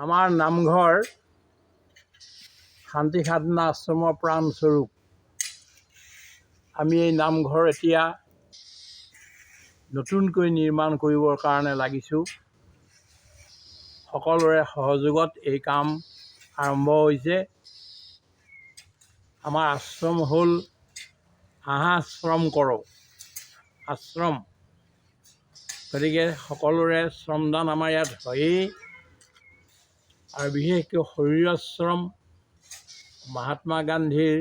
আমাৰ নামঘৰ শান্তি সাধনা আশ্ৰমৰ প্ৰাণস্বৰূপ। আমি এই নামঘৰ এতিয়া নতুনকৈ নিৰ্মাণ কৰিবৰ কাৰণে লাগিছোঁ। সকলোৰে সহযোগত এই কাম আৰম্ভ হৈছে। আমাৰ আশ্ৰম হ'ল আশ্ৰম কৰোঁ আশ্ৰম, গতিকে সকলোৰে শ্ৰমদান আমাৰ ইয়াত হয়েই। আৰু বিশেষকৈ শৰীৰাশ্ৰম মহাত্মা গান্ধীৰ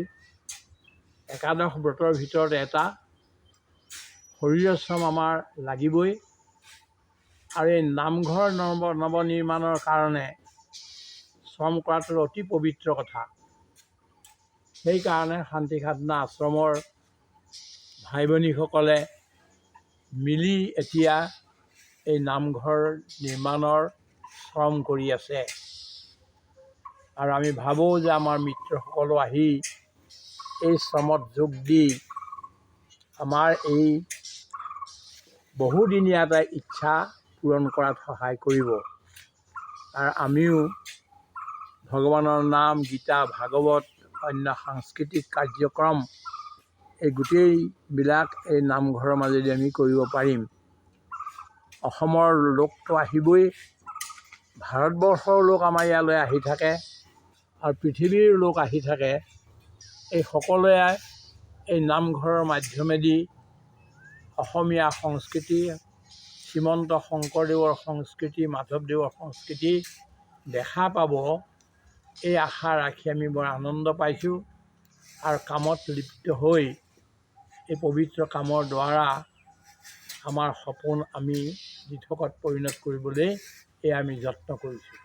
একাদশ ব্ৰতৰ ভিতৰত এটা শৰীৰাশ্ৰম আমাৰ লাগিবই। আৰু এই নামঘৰ নৱনিৰ্মাণৰ কাৰণে শ্ৰম কৰাটো অতি পবিত্ৰ কথা। সেইকাৰণে শান্তি সাধনা আশ্ৰমৰ ভাই ভনীসকলে মিলি এতিয়া এই নামঘৰ নিৰ্মাণৰ শ্ৰম কৰি আছে। আৰু আমি ভাবোঁ যে আমাৰ মিত্ৰসকলো আহি এই শ্ৰমত যোগ দি আমাৰ এই বহুদিনীয়া এটা ইচ্ছা পূৰণ কৰাত সহায় কৰিব। আৰু আমিও ভগৱানৰ নাম, গীতা, ভাগৱত, অন্য সাংস্কৃতিক কাৰ্যক্ৰম এই গোটেইবিলাক এই নামঘৰৰ মাজেদি আমি কৰিব পাৰিম। অসমৰ লোকটো আহিবই, ভাৰতবৰ্ষৰ লোক আমাৰ ইয়ালৈ আহি থাকে আৰু পৃথিৱীৰ লোক আহি থাকে। এই সকলোৱে এই নামঘৰৰ মাধ্যমেদি অসমীয়া সংস্কৃতি, শ্ৰীমন্ত শংকৰদেৱৰ সংস্কৃতি, মাধৱদেৱৰ সংস্কৃতি দেখা পাব, এই আশা ৰাখি আমি বৰ আনন্দ পাইছোঁ। আৰু কামত লিপ্ত হৈ এই পবিত্ৰ কামৰ দ্বাৰা আমাৰ সপোন আমি দিঠকত পৰিণত কৰিবলৈ আমি যত্ন কৰিছোঁ।